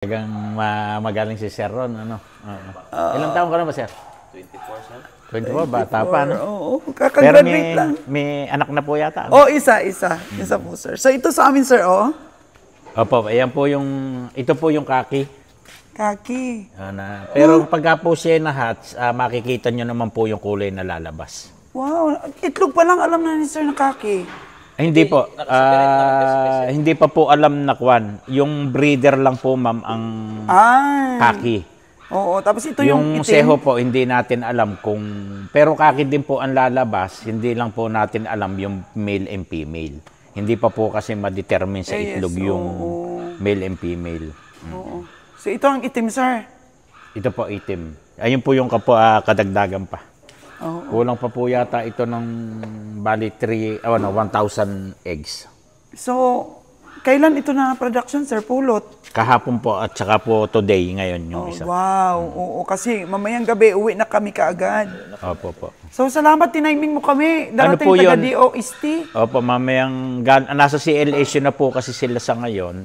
Talagang magaling si Sir Ron, ano? Ilang taon ka na ba, Sir? 24, sir. 24, bata pa, no? Oo, Pero kakagraduate lang. may anak na po yata. Oh, isa po, sir. So, ito sa amin, sir, oh. Opo, ayan po ito po yung kaki. Kaki. Pero pagka po siya na-hatch, makikita nyo naman po yung kulay na lalabas. Wow, itlog pa lang alam na ni sir na kaki. Hindi po. Hindi pa po alam na kwan. Yung breeder lang po, ma'am, ang kaki. Oo, tapos ito yung itim. Seho po, hindi natin alam kung... Pero kaki din po ang lalabas, hindi lang po natin alam yung male and female. Hindi pa po kasi ma-determine sa itlog yung male and female. Oo. So ito ang itim, sir? Ito po itim. Ayun po yung kadagdagan pa. Kulang pa po yata ito ng bali 1,000 eggs. So, kailan ito na production, sir? Pulot? Kahapon po at saka po today ngayon yung isa. Wow, oo. Kasi mamayang gabi, uwi na kami kaagad. Opo po. So, salamat, tiniming mo kami. Ano Darating po taga yun? DOST. Opo, mamayang... Nasa CLSU na po kasi sila sa ngayon.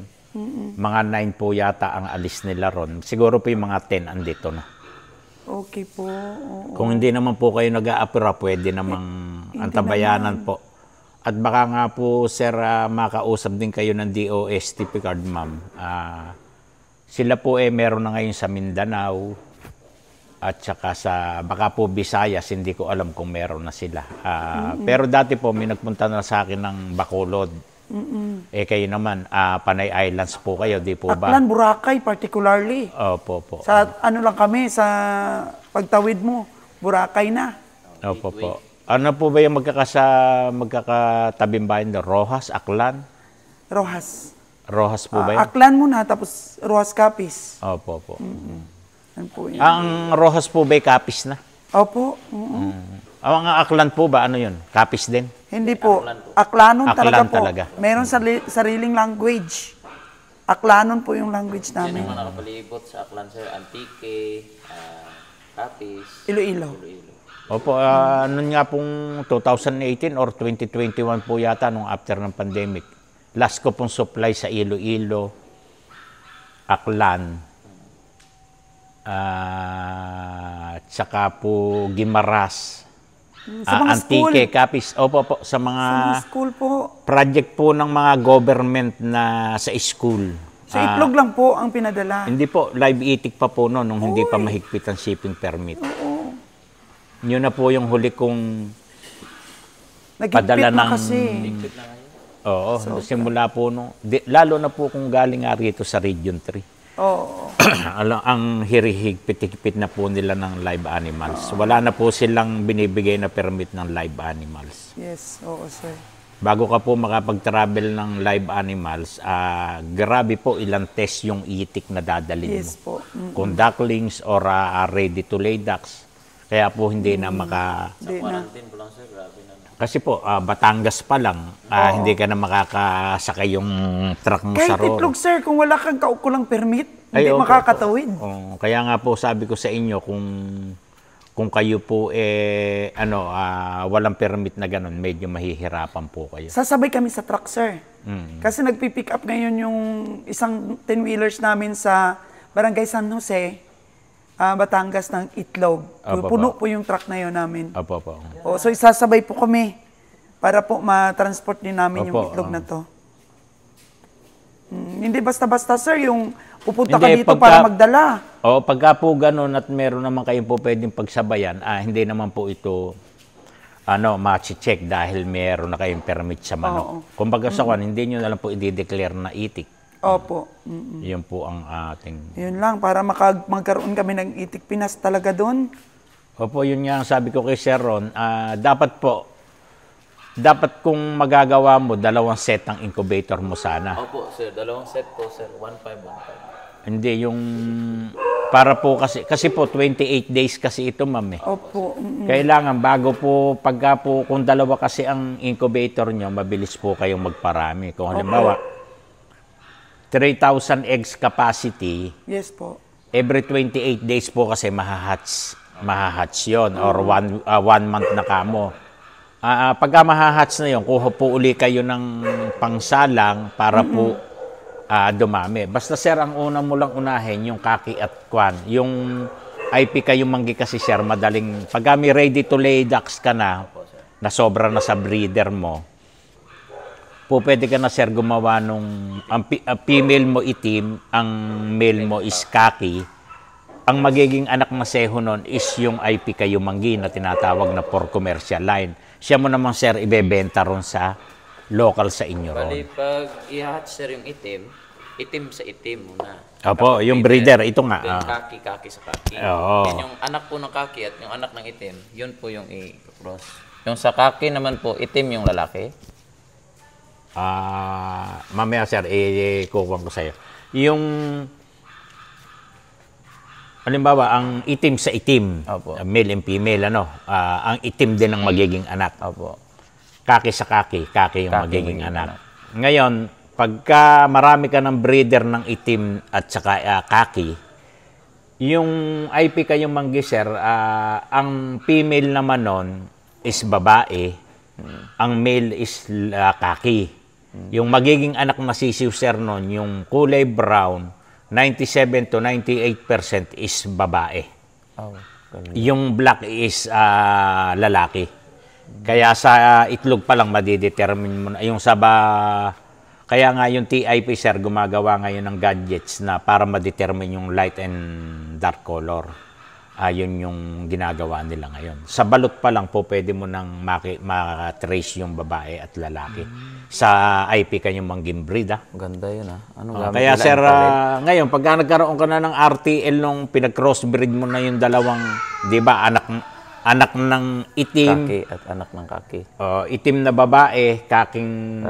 Mga 9 po yata ang alis nila ron. Siguro po yung mga 10 andito na. Okay po. Oo. Kung hindi naman po kayo nag-a-apura, pwede namang antabayanan po. At baka nga po, sir, makausap din kayo ng DOST Picard, ma'am. Sila po meron na ngayon sa Mindanao at saka baka po Visayas, hindi ko alam kung meron na sila. Pero dati po, may nagpunta na sa akin ng Bacolod. Kayo naman, Panay Islands po kayo, di po ba? Aklan, Boracay particularly. Opo po. Sa ano lang kami, sa pagtawid mo, Boracay na. Opo po. Ano po ba yung magkakatabing bayan na Rojas, Aklan? Rojas. Rojas po ba yun? Aklan muna, tapos Rojas Capiz. Opo po. Yan po yun. Ang Rojas po ba Capiz na? Opo. Ang Aklan po ba, ano yun? Capiz din? Hindi po. Aklanon talaga Aklan po. talaga. Meron sariling language. Aklanon po yung language Yan namin. yung mga nakapalibot sa Aklan, sir. Antique, Capiz, Iloilo. Opo, nun nga pong 2018 or 2021 po yata nung after ng pandemic. Last ko pong supply sa Iloilo, Aklan, tsaka po Guimaras, Sa mga Antique, Capiz. Opo po, sa mga school po. project po ng mga government na sa school. Sa itlog lang po ang pinadala. Hindi po, live itik pa po noon nung hindi pa mahigpit ang shipping permit. Yun na po yung huli kong padala na ng... kasi. Oo, simula po lalo na po kung galing nga rito sa Region 3. Oo. Ang hirihigpit-higpit na po nila ng live animals. Wala na po silang binibigay na permit ng live animals. Yes, oo, sir. Bago ka po makapag-travel ng live animals, grabe po ilang test yung itik na dadalhin mo. Yes po. Kung ducklings or ready-to-lay ducks. Kaya po hindi na Hindi na. quarantine po lang, sir. Grabe na. Kasi po, Batangas pa lang, hindi ka na makakasakay yung truck mo sa Kahit Roro. itlog, sir, kung wala kang kaukulang permit, hindi opo, makakatawid. Kaya nga po sabi ko sa inyo, kung kayo po walang permit na ganun, medyo mahihirapan po kayo. Sasabay kami sa truck, sir. Kasi nagpi-pick up ngayon yung isang 10-wheelers namin sa Barangay San Jose, Batangas ng itlog. Puno po yung truck na yun namin. Opo po. So isasabay po kami para po ma-transport din namin yung itlog na to. Hindi basta-basta, sir, yung pupunta ka dito para magdala. Pagka po ganun at meron naman kayo po pwedeng pagsabayan, hindi naman po ito ma-check dahil meron na kayong permit sa manok. Kumbaga sa hindi nyo na lang po i-declare na itik. Opo. Yun po ang ating... Yun lang, para magkaroon kami ng itik Pinas talaga doon. Opo, yun nga ang sabi ko kay Sir Ron. Dapat kung magagawa mo, 2 set ng incubator mo sana. Opo, sir. 2 set po, sir. 1,515. Hindi, yung... Para po kasi po 28 days kasi ito, ma'am. Opo. Kailangan bago po, kung 2 kasi ang incubator nyo, mabilis po kayong magparami. Kung halimbawa, 3,000 eggs capacity. Yes po. Every 28 days po kasi mahahatch yon or 1 month na kamo. Pagka mahahatch na yon, kuha po uli kayo ng pangsalang para po dumami. Basta sir, ang una mo lang unahin, yung kaki at kwan. Yung IP kayo manggi kasi sir, madaling, pag may ready to lay ducks ka na, na sobra na sa breeder mo, pwede ka na sir gumawa nung, ang female mo itim, ang male mo is kaki. Ang magiging anak na seho nun is yung IP kayo manggi na tinatawag na for commercial line. Siya mo naman sir, ibebenta ron sa local sa inyo ron. Bali, pag i-hatch sir yung itim, itim sa itim muna. Opo, yung breeder, ito nga. Then kaki sa kaki. Oo. Then yung anak po ng kaki at yung anak ng itim, yun po yung i-cross. Yung sa kaki naman po, itim yung lalaki. Mamaya sir, ikukuha ko sa'yo. Yung, halimbawa, ang itim sa itim, Opo. Male and female, ang itim din ang magiging anak. Opo. Kaki sa kaki, kaki yung Kaki magiging magiging anak. Ngayon, pagka marami ka ng breeder ng itim at saka kaki, yung IP kayong manggi sir, ang female naman nun is babae, ang male is kaki. Yung magiging anak na sisiw sir nun, yung kulay brown, 97 to 98% is babae. Oh, Yung black is lalaki. Kaya sa itlog pa lang madidetermine mo na yung kaya nga yung TIP sir gumagawa ngayon ng gadgets na para ma-determine yung light and dark color. Yun yung ginagawa nila ngayon. Sa balot pa lang po pwede mo nang ma-trace yung babae at lalaki. Sa IP kanyang mangging breed. Ganda yun Anong gamit Kaya nila? sir, Infrared? ngayon pagka nagkaroon ka na ng RTL nung pinag-crossbreed mo na yung dalawang, di ba, anak ng itim, Kaki at anak ng kaki. itim na babae, kaking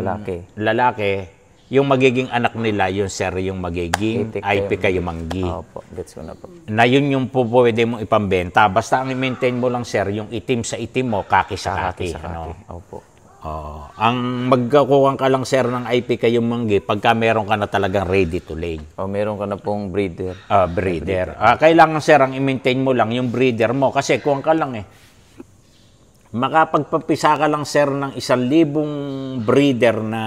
Lalaki. yung magiging anak nila, yun sir, yung magiging Itik IP kayo kayo manggi. Opo, gets ko na po. Na yun yung pwede mong ipambenta. Basta ang i-maintain mo lang sir, yung itim sa itim mo, kaki sa kaki. Sa kaki. Opo. Ang magkakuha ka lang sir ng IP kayo manggi, pagka meron ka na talagang ready to lay. Meron ka na pong breeder. Breeder. Kailangan sir, ang i-maintain mo lang yung breeder mo. Kasi kuha ka lang makapagpapisa ka lang sir ng 1,000 breeder na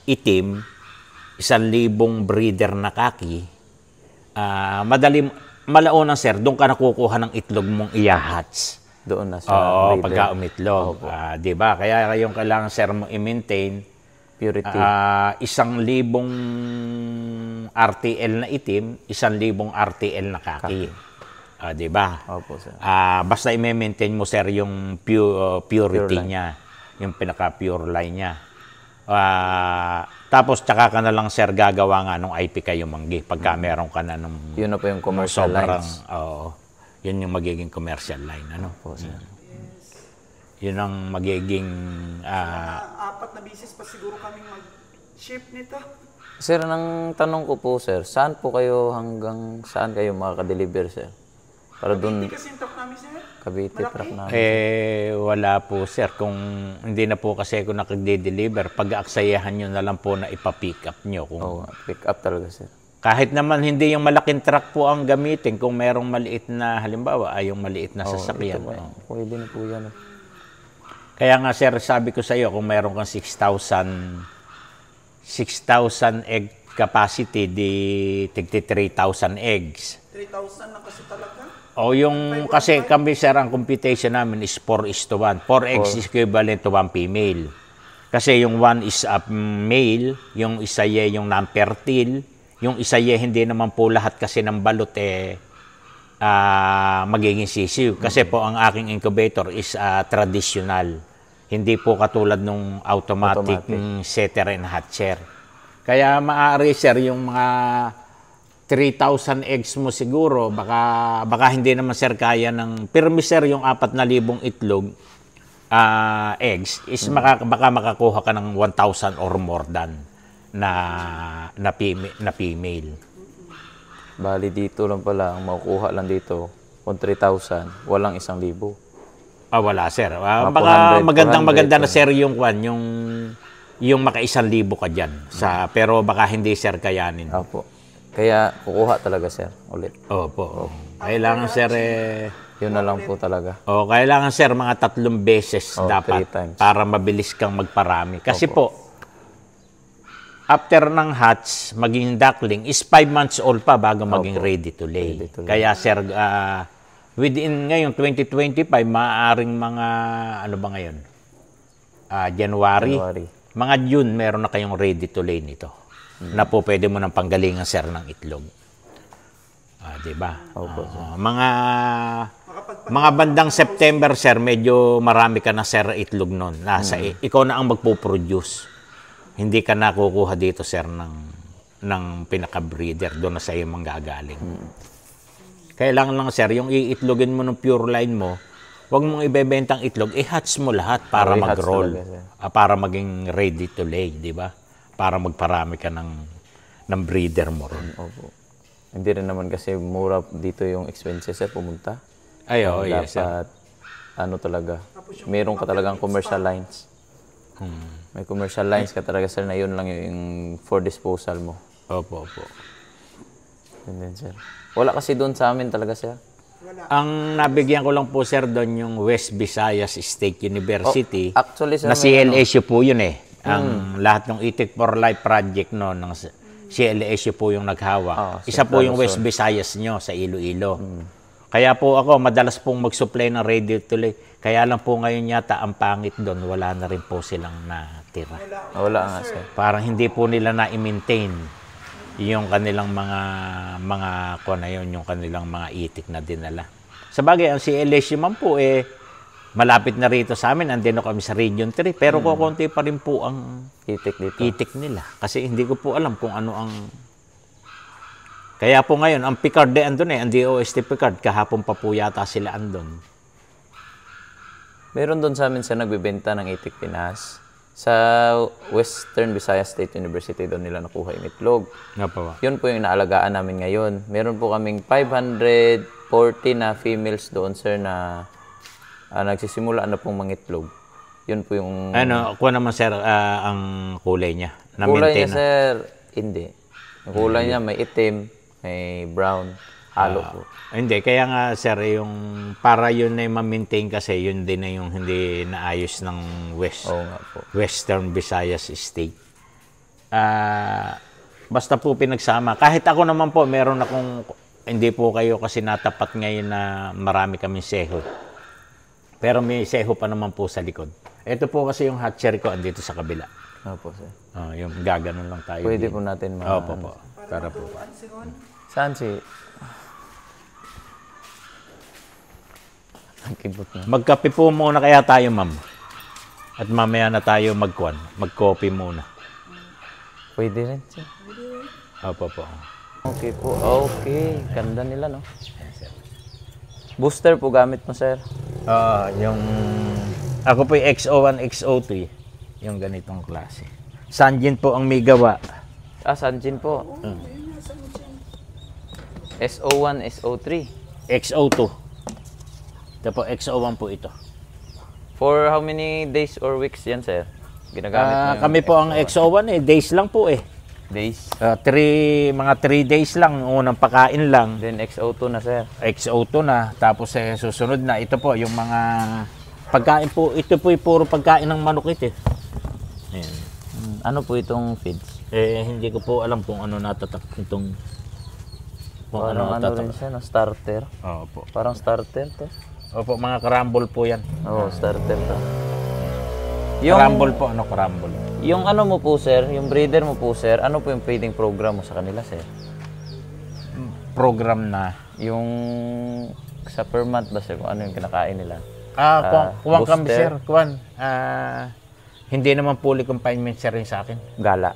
itim, 1,000 breeder na kaki, malaunan sir, doon ka nakukuha ng itlog mong i-hatch. Doon na sa breeder. Pagka umitlog. Di ba? Kaya yung kailangan sir mo i-maintain, Purity. 1,000 RTL na itim, 1,000 RTL na kaki. Di ba? Opo, sir. Basta i-maintain mo sir yung purity niya, yung pinaka-pure line niya. Tapos tsaka ka na lang sir gagawa nga nung IP kayo manggi pagka meron ka na nung Yun na po yung commercial lines. Yun yung magiging commercial line. Po, sir. Yun ang magiging... 4 na bisis pa siguro kaming mag-ship nito. Sir, ang tanong ko po, sir, saan po kayo hanggang saan kayo makaka-deliver, sir? Para doon, Hindi kasi yung truck namin, sir. Cavite truck namin. wala po sir. Kung hindi na po kasi ako nakagde-deliver, pag-aaksayahan nyo na lang po na ipa-pick up nyo. Kung, Pick up talaga, sir. kahit naman hindi yung malaking truck po ang gamitin, kung merong maliit na, halimbawa, yung maliit na sasakyan. Pwede na po yan. Kaya nga sir, sabi ko sa iyo, kung meron kang 6,000 egg capacity, di tigti 3,000 eggs. 3,000 na kasi talaga. O yung, kasi kami sir, ang computation namin is 4:1. 4 eggs is equivalent to 1 female. Kasi yung 1 is a male, yung isa yung non-fertile, yung isa hindi naman po lahat kasi ng balot magiging sisiw. Kasi po ang aking incubator is traditional. Hindi po katulad nung automatic setter and hatcher. Kaya maaari sir, yung mga 3,000 eggs mo siguro, baka hindi naman sir kaya ng, pero sir yung 4,000 itlog, eggs, is baka makakuha ka ng 1,000 or more than na female. Bali dito lang pala, ang makukuha lang dito, kung 3,000, walang 1,000. Wala sir. Mga 400, Maganda na sir yung yung maka 1,000 ka dyan. Pero baka hindi sir kayanin. Opo. Kaya kukuha talaga, sir, ulit. Opo. Kailangan sir Yun na lang po talaga. kailangan sir mga 3 beses dapat 3 times. para mabilis kang magparami. Kasi po, after ng hatch, maging duckling, is 5 months old pa bago maging ready to lay. Ready to lay. Kaya sir, within ngayon, 2025, maaaring mga, ano ba ngayon? January. Mga June, meron na kayong ready to lay nito. Na po pwede mo nang panggalingan sir ng itlog. Diba? Mga bandang September, sir, medyo marami ka na, sir, itlog nun. Ikaw na ang magpo-produce. Hindi ka na kukuha dito, sir, ng pinaka-breeder. Doon na sa iyo manggagaling. Kailangan lang, sir, yung iitlogin mo ng pure line mo, huwag mong ibebentang itlog, i-hatch mo lahat para mag-roll. Para maging ready to lay, di ba? Para magparami ka ng breeder mo rin. Opo. Hindi rin naman kasi mura dito yung expenses, sir, pumunta. Yes, sir. Dapat, ano talaga, meron ka talagang commercial lines. May commercial lines ka talaga, sir, na yun lang yung for disposal mo. Opo. Yun din, sir. Wala kasi doon sa amin talaga, sir. Ang nabigyan ko lang po, sir, doon yung West Visayas State University. Actually, sir, na CLSU po yun eh. Ang lahat ng Itik for Life project no, ng CLSU po yung naghawak. Isa po yung West Visayas nyo sa Iloilo. Kaya po ako, madalas pong mag-supply ng ready to lay. Kaya lang po ngayon yata ang pangit doon, wala na rin po silang natira. Wala nga, sir. Parang hindi po nila na-maintain yung kanilang yung kanilang mga itik na dinala. Sabagay, ang CLSU man po malapit na rito sa amin, andino kami sa Region 3, pero kukunti pa rin po ang Itik dito. itik nila. Kasi hindi ko po alam kung ano ang... Kaya po ngayon, ang Picard andun ang DOST Picard, kahapon pa po yata sila andun. Meron doon sa amin sa nagbebenta ng Itik Pinas. Sa Western Visayas State University, doon nila nakuha yung itlog. Nga pa ba? Yun po yung naalagaan namin ngayon. Meron po kaming 540 na females doon, sir, na nagsisimula na pong mangitlog. Yun po yung... Kuha naman, sir, ang kulay niya. Kulay niya, sir, hindi. Yung kulay niya may itim, may brown, halo po. Hindi, kaya nga, sir, yung para yun na ma-maintain kasi, yun din na yung hindi naayos ng Oo nga po. Western Visayas State. Basta po pinagsama. Kahit ako naman po, meron akong, hindi po kayo kasi natapat ngayon na marami kaming seho. Pero may seho pa naman po sa likod. Ito po kasi yung hatchery ko, andito sa kabila. Opo, sir. Yung gaganon lang tayo. Pwede din. po natin Opo po. Tara po. Saan si... Ang kibot na. Magkape po muna kaya tayo, ma'am. At mamaya na tayo mag-coffee muna. Pwede rin, sir. Opo po. Okay po. Okay. Ganda nila, no? Booster po gamit mo, sir. Yung... Ako po yung XO1, XO2 yung ganitong klase. Sanjin po ang may gawa. Sanjin po. SO1, SO3. XO2. Ito po, XO1 po ito. For how many days or weeks yan, sir? Ginagamit mo yung Kami po ang XO1 days lang po Days. Mga 3 days lang, unang pakain lang. Then XO2 na, sir. XO2 na, tapos susunod na. Ito po, yung mga pagkain po, ito po yung puro pagkain ng manok ito. Ayan. Ano po itong feeds? Hindi ko po alam kung ano natatak itong... Parang ano rin siya, no? Starter. Opo. Parang starter to. Opo, mga karambol po yan. Oo, starter to. Karambol po, karambol. Yung ano mo po, sir, yung breeder mo po, sir, ano po yung feeding program mo sa kanila, sir? Program na? Yung sa per month ba, sir, kung ano yung kinakain nila? Kuwan kami, sir. Kuwan. Hindi naman fully confinement, sir, rin sa akin. Gala.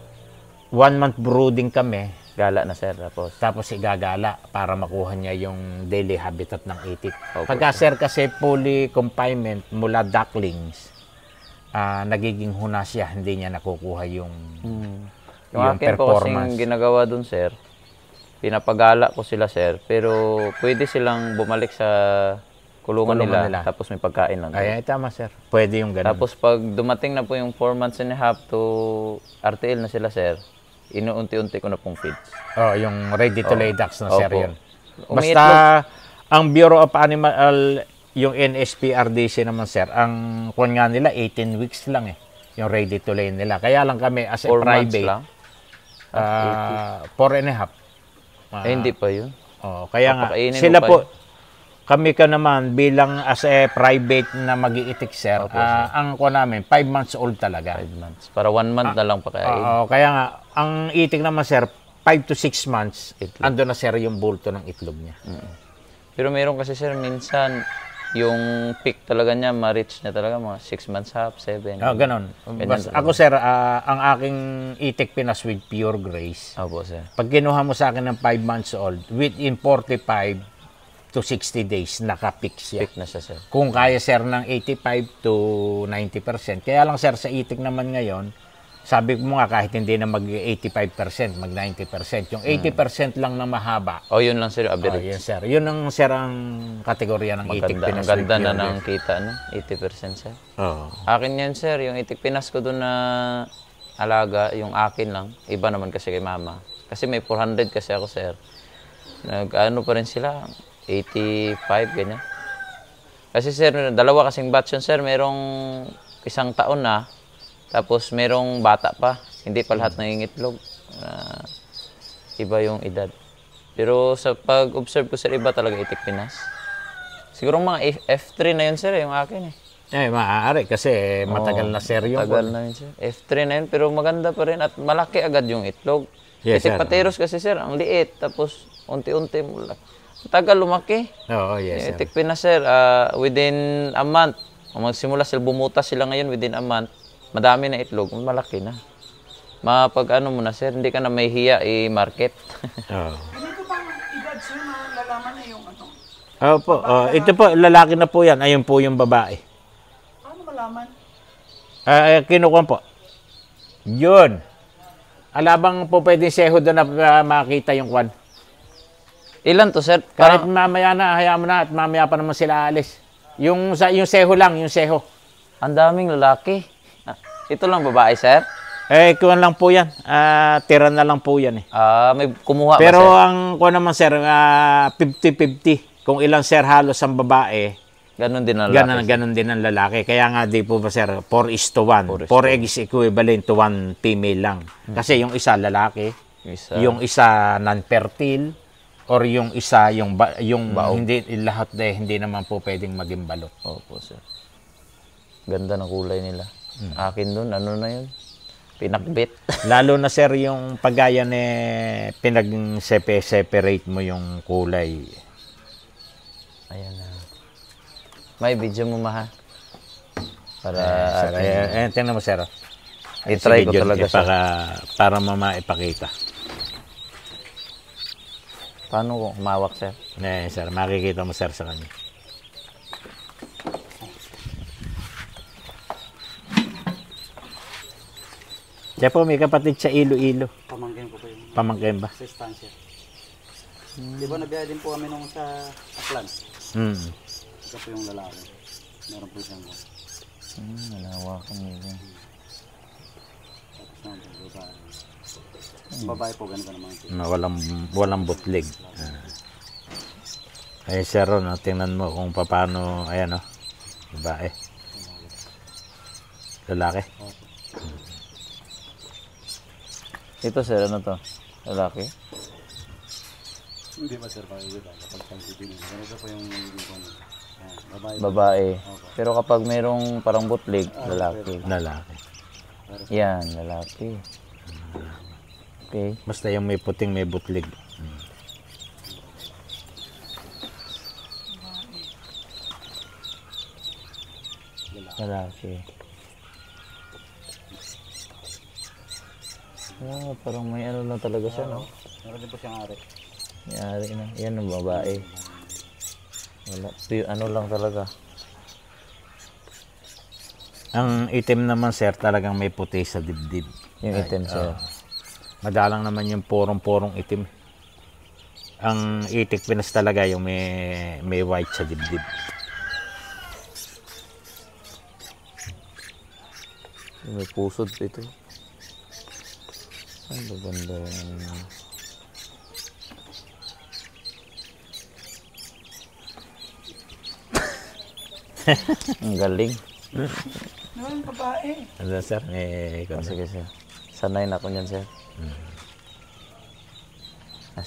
1 month brooding kami. Gala na, sir, Tapos igagala para makuha niya yung daily habitat ng itik. Opo, Pagka, sir, kasi fully confinement mula ducklings, nagiging huna siya, hindi niya nakukuha yung Yung akin po kasing ginagawa dun, sir, pinapagala ko sila, sir, pero pwede silang bumalik sa kulungan nila, tapos may pagkain lang. Ay, tama, sir. Pwede yung ganun. Tapos pag dumating na po yung 4 months and a half to RTL na sila, sir, inuunti-unti ko na pong feeds. Yung ready to lay ducks na, sir, yun. Basta, Umiitlog. ang Bureau of Animal, yung NSPRDC naman, sir, ang kuwan nga nila, 18 weeks lang yung ready to lay nila. Kaya lang kami, as a 4 months private, lang? 4.5. Hindi pa yun. Kaya nga, Papakainin sila mo pa po, yun. kami ka naman bilang as a private na mag-iitik, sir, ang ko namin, 5 months old talaga. 5 months. Para 1 month na lang pakain. Kaya nga, ang itik naman, sir, 5 to 6 months, ando na, sir, yung bulto ng itlog niya. Pero meron kasi, sir, minsan, yung peak talaga niya, ma-reach niya talaga mga 6 months half, 7. Ganon. Ako, sir, ang aking itik Pinas with Pure Grace, Opo, sir. pag kinuha mo sa akin ng 5 months old, within 45 to 60 days, naka-peak siya. Peak na siya, sir. Kung kaya, sir, ng 85 to 90%. Kaya lang, sir, sa itik naman ngayon, sabi ko nga kahit hindi na mag-85%, mag-90%. Yung 80% lang na mahaba. Yun lang, sir, average. Yun, sir. Yun ang, sir, ang kategorya ng itik Pinas. Ang ganda na ng kita, no? 80%, sir. Akin yan, sir. Yung itik Pinas ko doon na alaga, yung akin lang. Iba naman kasi kay mama. Kasi may 400 kasi ako, sir. Nag-ano pa rin sila, 85, ganyan. Kasi, sir, dalawa kasing batch yun, sir. Merong 1 taon na. Tapos merong bata pa, hindi pa lahat nangingitlog. Iba yung edad. Pero sa pag-observe ko, sir, iba talaga itik Pinas. Siguro mga F3 na yun, sir, yung akin eh. Maaari kasi matagal na, sir, yung Tagal na yun, sir. F3 na yun, pero maganda pa rin at malaki agad yung itlog. Yes, itik sir. Pateros kasi, sir, ang liit. Tapos unti-unti mula. Tagal lumaki. Yes, sir. Itik Pinas, sir, within a month. Magsimula sila, bumutas sila ngayon within a month. Madami na itlog, malaki na. Mapag-ano mo na, sir, hindi ka na may hiya i-market. Ganito bang edad, sir, na lalaman na yung ano? Opo, ito po, lalaki na po yan. Ayun po yung babae. Paano malaman? Kinukuha po. Yun. Alabang po pwedeng seho doon na makita yung kwan. Ilan to, sir? Kahit mamaya na, hayaan mo na at mamaya pa naman sila alis. Yung seho lang, yung seho. Ang daming lalaki. Ito lang babae, sir? Kuwan lang po yan. Tira na lang po yan eh. May kumuha Pero ba, sir? ang kuwan naman, sir, 50-50. Kung ilang, sir, halos ang babae, Ganon din ang lalaki. ganon din ang lalaki. Kaya nga di po ba, sir, 4:1. 4 eggs equivalent to 1 female lang. Kasi yung isa lalaki, yung isa non-fertile, or yung isa yung hindi lahat hindi naman po pwedeng maging balot. Opo, sir. Ganda ng kulay nila. Akin dun, ano na yun? Pinakbit. Lalo na, sir, yung pagaya ni pinag-separate mo yung kulay. Ayan na. May video mo, ma, ha? Para tingnan mo, sir. i-try ko talaga siya. Para maipakita. Paano ko humawak, sir? Sir, makikita mo, sir, sa kanya. Kaya po, may kapatid sa Iloilo. Pamangkin ko po yung Pamangkin ba? sa estansya. Di ba nabiya din po kami nung sa Aklan? Ito po yung lalaki. Meron po siyang Nalawakan mo yun. tapos naman po babae. Babae po ganito naman ito. Walang butlig. Ay, sir, tingnan mo kung paano, ayan, babae. Lalaki. Ito, sir, ano to? Lalaki? Hindi ba sir, pakikita kapag pang-sibin. Ganito po yung babae. Babae. Pero kapag merong parang butlig, lalaki. Lalaki. Yan, lalaki. Okay. Basta yung may puting may butlig. Lalaki. Parang may ano lang talaga siya, no? Meron din po siyang ari. May ari na. Yan ang babae. Wala. Ano lang talaga. Ang itim naman, sir, talagang may puti sa dibdib. Yung itim, sir. Madalang naman yung porong-porong itim. Ang itik Pinas talaga yung may white sa dibdib. May pusod ito. Ay, maganda yan. Ang galing. Noon, babae. Ano, sir? Sige, sir. Sanay na ako niyan, sir.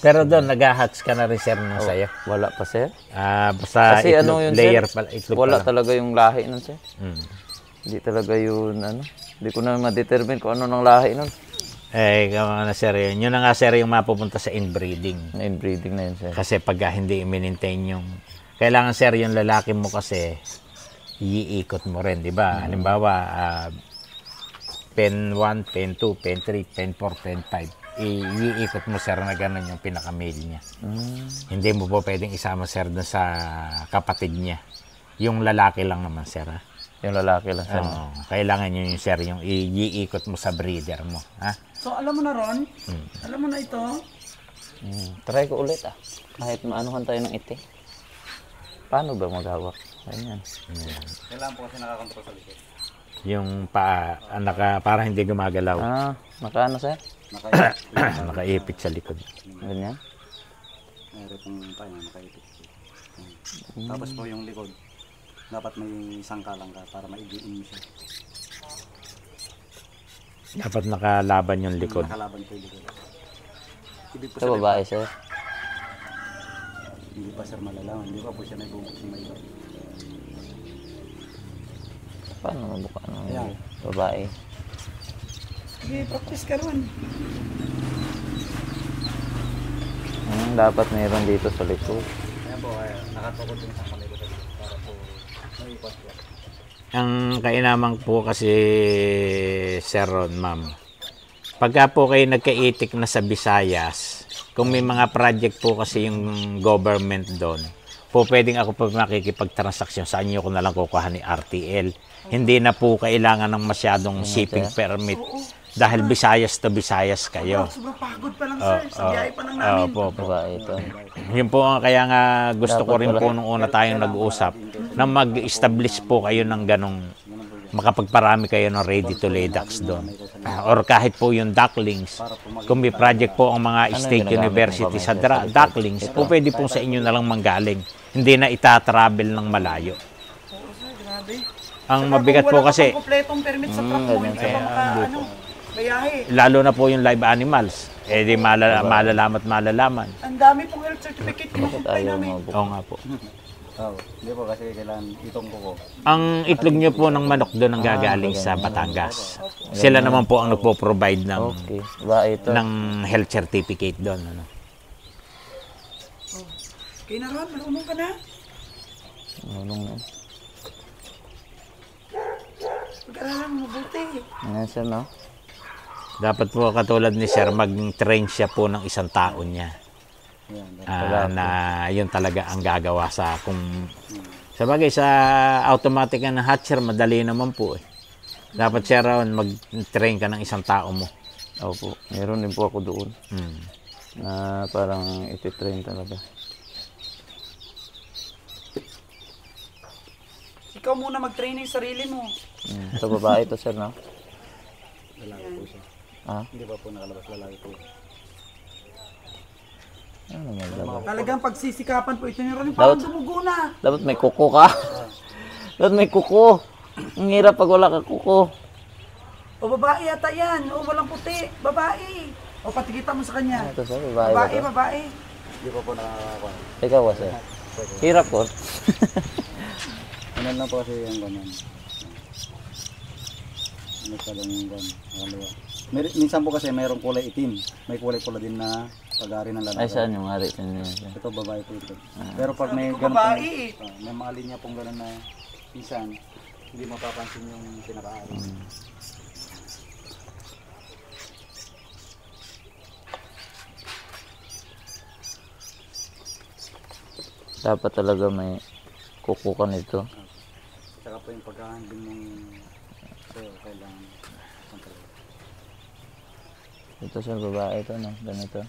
Pero doon, nag-hatch ka na rin, sir, ng sayo. Wala pa, sir. Basta Kasi itlog, ano yun, layer sir? pala, itlog Wala pala. talaga yung lahi nun, sir. Hindi talaga yun, ano. Hindi ko na ma-determine kung ano ng lahi nun. Kama na, sir, yun. Yun na nga, sir, yung mapupunta sa inbreeding. Na inbreeding na yun, sir. Kasi pag hindi i-maintain yung... Kailangan, sir, yung lalaki mo kasi iikot mo rin, di ba? Halimbawa, pen 1, pen 2, pen 3, pen 4, pen 5. Iikot mo, sir, na gano'n yung pinaka-male niya. Hindi mo po pwedeng isama, sir, dun sa kapatid niya. Yung lalaki lang naman, sir, ha? Yung lalaki lang, sir. Oo, kailangan yun yung, sir, yung iikot mo sa breeder mo, ha? So, alam mo na, Ron? Alam mo na ito? Try ko ulit, Kahit maanuhan tayo ng iti. Paano ba maghawak? Ayan. Kailangan po kasi nakakontrol sa likod. Yung paa, para hindi gumagalaw. Nakaano, sir? Nakaipit sa likod. Ganyan? Mayroon pong tayo, nakaipit. Tapos po yung likod, dapat may isang kalang ka para maigiin mo siya. Dapat nakalaban yung likod. Nakalaban po yung likod. Ibig po Ito babae, sir. Hindi pa, sir, malalaman. Hindi pa po siya may bubuk ng may iba. Paano mabuka ng Ayan. babae? Sige, practice ka, Ron. Dapat mayroon dito sa likod. Ayan po, nakatukod yung sa kanila para po may ikot po. Ang kainamang po kasi, Sir Ron, ma'am, pagka po kayo nagkaitik na sa Visayas, kung may mga project po kasi yung government doon, po pwedeng ako po makikipagtransaksyon sa inyo ko na lang kukuha ni RTL. Hindi na po kailangan ng masyadong shipping permit. Dahil Visayas to Visayas kayo. Sobrang pagod pa lang, sir. Sa biyahe pa lang namin. Opo. Babae ito. Yun po ang kaya nga gusto ko rin po nung una tayong nag-uusap na mag-establish po kayo ng ganong makapagparami kayo ng ready-to-lay ducks doon. Or kahit po yung ducklings, kung may project po ang mga state university sa ducklings, po pwede po sa inyo na lang manggaling. Hindi na itatravel ng malayo. Oo, sir, grabe. Ang mabigat po kasi, Kung wala ka pang kompletong permit sa truck mo, hindi ka ba biyahe. lalo na po yung live animals, di malalaman. Ang dami pong health certificate Bakit kinukumpay ayaw namin. mabuka? Oo nga po. Hindi po kasi kailangan itong kuko. Ang itlog nyo po ng manok doon ang gagaling sa Batangas. Sila naman po ang nagpo-provide ng Okay. Babae ito. ng health certificate doon. Ano? Kaya na, Ron, marunong ka na. Marunong na. Pag-aralan mo mabuti. Ayan, sir, no? Dapat po katulad ni Sir, mag-train siya po ng isang tao niya. Na yun talaga ang gagawa sa kung sabagay sa automatic na hatcher, madali naman po eh. Dapat siya raw mag-train ka ng isang tao mo. Opo. Meron din po ako doon. Na parang iti-train talaga. Ikaw muna mag-training sarili mo. Ito babae ito, sir, no? Lalaki po siya. Hindi pa po nakalabas, lalaki po. Ano naman? Talagang pagsisikapan po ito ni Ron. Parang dumugo na. Dapat may kuko ka. Dapat may kuko. Ang hirap pag wala ka kuko. O babae yata yan. O walang puti. Babae. O patikita mo sa kanya. Ito, sir, babae ba Babae, ito? babae. Hindi pa po nakakakuha. Ikaw ba, sir? Hirap ko. Ano lang po kasi yung ganyan. Ano pa lang yung ganyan. Minsan po kasi mayroong kulay itim. May kulay pula din na pag-ari ng lalaki. Ay, saan yung hari? Saan yun, sir? Ito babae po ito. Pero pag may Sabi ko, ganun babae. may mga linya pong ganun na minsan hindi mapapansin yung pinaka-ari. Dapat talaga may kuko ka nito. Saka po yung paghahandling ng sayo, kailangan kontrol. Ito, sir, babae ito, no? Ganito.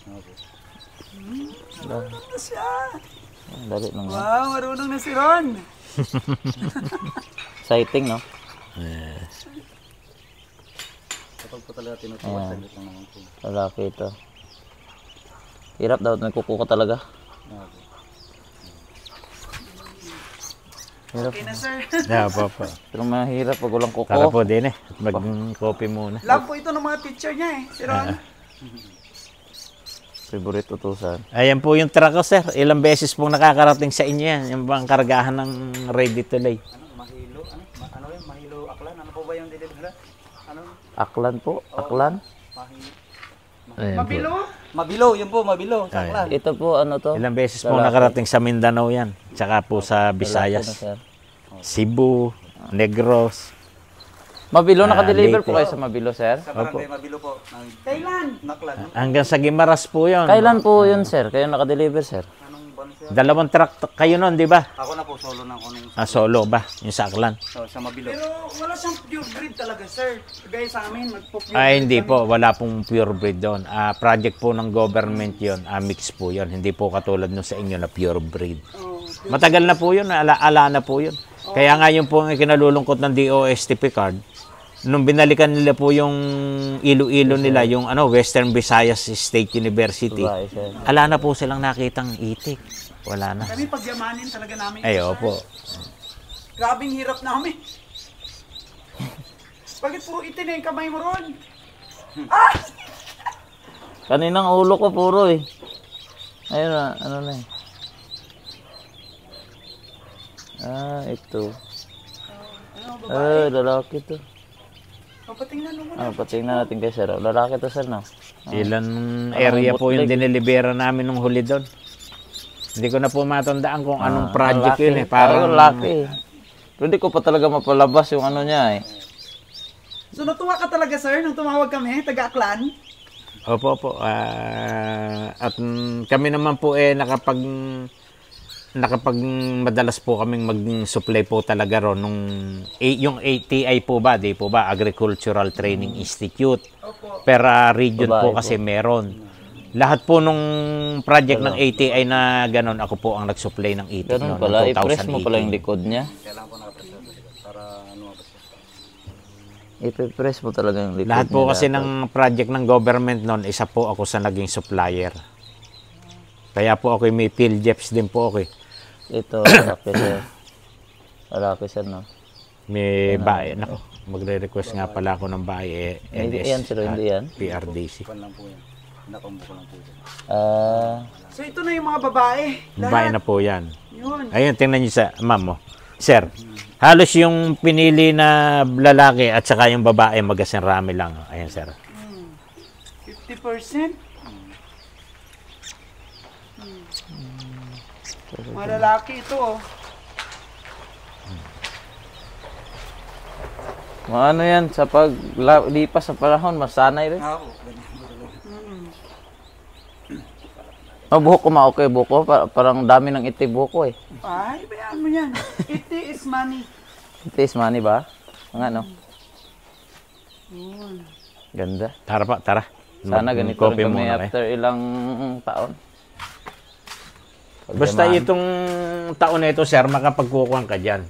Okay. Marunong na siya. Dali lang yan. Wow, marunong na si Ron. Exciting, no? Kapag po talaga tinutuwa, saglit lang naman po. Lalaki ito. Hirap daw may kuko ka talaga. Okay. Hirap. Okay na, sir. Yeah, po. Pero mahirap pag walang kuko. Tara po din eh. Mag-coffee muna. Love po ito ng mga teacher niya eh. Si Ron. Favorite utusan. Ayan po yung truck ko, sir. Ilang beses pong nakakarating sa inyo yan. Yung bang kargahan ng ready to lay. Mahilo, ano yun? Mahilo Aklan? Ano po ba yung delivery? Ano? Aklan po. Aklan. Mahilo. Ayan po. Mabilo? Mabilo, yun po, Mabilo. Sa Aklan. Ito po, ano to? Ilang beses pong nakarating sa Mindanao yan. Tsaka po sa Lalaki na, Visayas. sir. Cebu, Negros. Mabilo, nakadeliver po Leyte. kayo sa Mabilo, sir? Sa barangay Mabilo po. Ng Kailan? Naklan. Hanggang sa Gimaras po yun. Kailan po yun, sir? Kayo nakadeliver, sir? Anong ban siya? 2 truck kayo nun, di ba? Ako na po, solo na ako nung Solo ba? Yung sa Aklan. sa Mabilo. Pero wala siyang pure breed talaga, sir. Gaya sa amin, magpo-pure Ay, breed hindi kami. po. Wala pong pure breed doon. Project po ng government yun. Mix po yun. Hindi po katulad nung sa inyo na pure breed. Oh, Matagal na po yun. Ala na po yun. Kaya nga yun po ang ikinalulungkot ng DOSTP card. Nung binalikan nila po yung Iloilo nila, yung Western Visayas State University, Babae, sir. ala na po silang nakitang itik. Wala na. kami pagyamanin talaga namin. Ay, ito, sir. opo. Grabing hirap namin. Bakit puro itin na yung kamay mo ron? Kaninang ulo ko puro eh. Ayun na, ano na eh. Ito. Lalaki to. Papatingnan mo muna. Patingnan natin kay sir. Lalaki to, sir, no? Ilan area po yung dinilibera namin nung huli doon. Hindi ko na po matandaan kung anong project yun eh. Parang Parang lalaki eh. Pero hindi ko pa talaga mapalabas yung ano niya eh. So natuwa ka talaga, sir, nung tumawag kami, taga-Aklan? Opo. At kami naman po nakapag madalas po kaming mag-supply po talaga ron nung yung ATI po ba, di po ba, Agricultural Training Institute. Per region Babae po kasi meron. Lahat po nung project ng ATI na ganon, ako po ang nag-supply ng itik Ganun noon, pala. noong I-press mo pala 2018. yung likod niya. Kailangan ko na-press para ano ba siya. I-press mo talaga yung likod Lahat po niya kasi dapat. ng project ng government noon, isa po ako sa naging supplier. Kaya po ako may PhilJeps din po ako eh. Ito, lalaki sir. Lalaki sir, no? May bahay. Nako, magre-request nga pala ako ng bahay. Hindi yan, sir. Hindi yan. PRDC. Pan lang po yan. Nakombo ko lang po yan. So ito na yung mga babae. Bahay na po yan. Yun. Ayun, tingnan niyo sa ma'am mo. Sir, halos yung pinili na lalaki at saka yung babae magasinrami lang. Ayan, sir. 50%? Mga lalaki ito, oh. Ano yan, sa paglipas sa panahon, masanay rin. Ako, ganyan po talaga. Buhok ko okay, buhok ko. Parang dami ng iti buhok ko eh. Ay, bayaan mo yan. Iti is money. Iti is money ba? Ang ano? Ganda. Tara pa, tara. Sana ganito Coffee rin kami muna kayo. after ilang taon. Basta itong taon na ito, sir, makapagkukuhan ka dyan.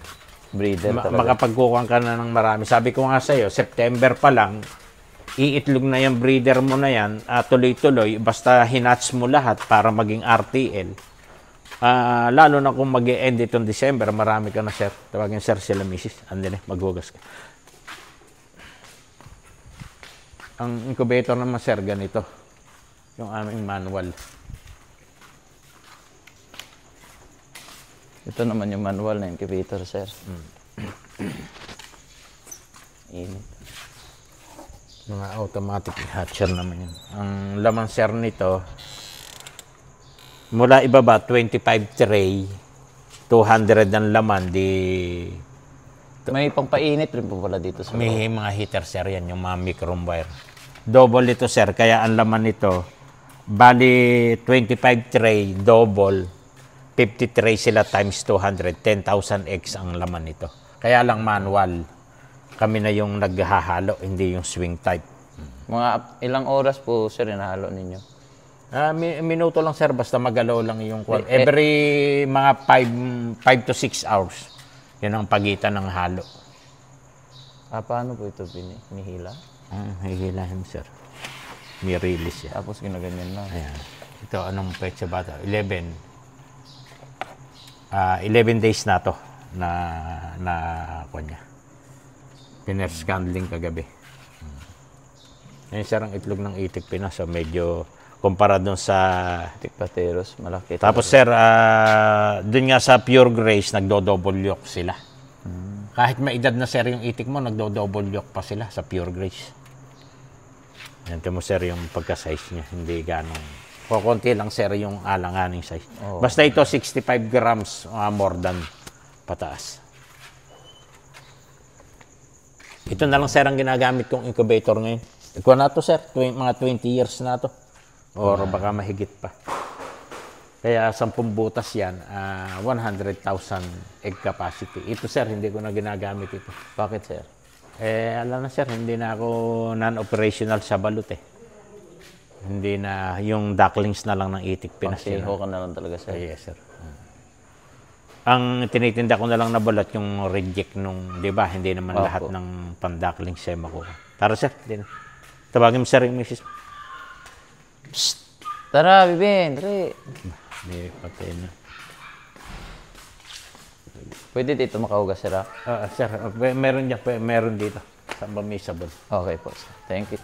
Breeder talaga. Makapagkukuhan ka na ng marami. Sabi ko nga sa'yo, September pa lang, iitlog na yung breeder mo na yan, tuloy-tuloy, basta hinatch mo lahat para maging RTL. Lalo na kung mag-e-end itong December, marami ka na, sir. Tawagin sir sila, misis. Andun maghugas ka. Ang incubator naman, sir, ganito. Yung aming manual. Ito naman yung manual na incubator, sir. Init. Mga automatic hatcher naman yun. Ang laman, sir, nito, mula ibaba, 25 tray, 200 ang laman, May pangpainit rin po pala dito sa may mga heater, sir, yan, yung mga micron wire. Double ito, sir, kaya ang laman nito, bali 25 tray, double, 50 tray sila times 200, 10,000 X ang laman nito. Kaya lang manual. Kami na yung naghahalo, hindi yung swing type. Mga ilang oras po, sir, inahalo ninyo? Minuto lang, sir, basta magalaw lang yung kwan. Every mga 5 to 6 hours. Yun ang pagitan ng halo. Paano po ito pinihila? Hihilahin, sir. May release yan. Tapos ginaganyan na. Ayan. Ito, anong petsa ba ito? 11 days na to na kwan niya. Piners handling kagabi. Ngayon, sir, ang itlog ng itik Pinas. So, medyo kumpara doon sa... Itik Pateros, malaki. Tapos sir, doon nga sa Pure Grace, nagdo-double yolk sila. Kahit may edad na sir yung itik mo, nagdo-double yolk pa sila sa Pure Grace. Yan mo sir yung pagka-size niya, hindi ganong... Kukunti lang sir yung alanganing size. Basta ito 65 grams more than pataas. Ito na lang sir ang ginagamit kong incubator ngayon. Ikuha na to sir, mga 20 years na to. Or baka mahigit pa. Kaya 10 butas yan, 100,000 egg capacity. Ito sir, hindi ko na ginagamit ito. Bakit, sir? Alam na sir, hindi na ako non-operational sa balut eh. Hindi na, yung ducklings na lang ng itik Pinasiho ka na lang talaga, sir. Yes sir. Ang tinitinda ko na lang na balat yung reject nung, di ba, hindi naman lahat ng pan-ducklings ay makuha. Tara sir, hindi na. Tawagin mo sir yung misis. Psst! Tara, Bibin! Tara! Hindi, patay na. Pwede dito makahugas, sir, ha? Sir, meron dyan, meron dito. Sa bamisabon. Okay po, sir. Thank you.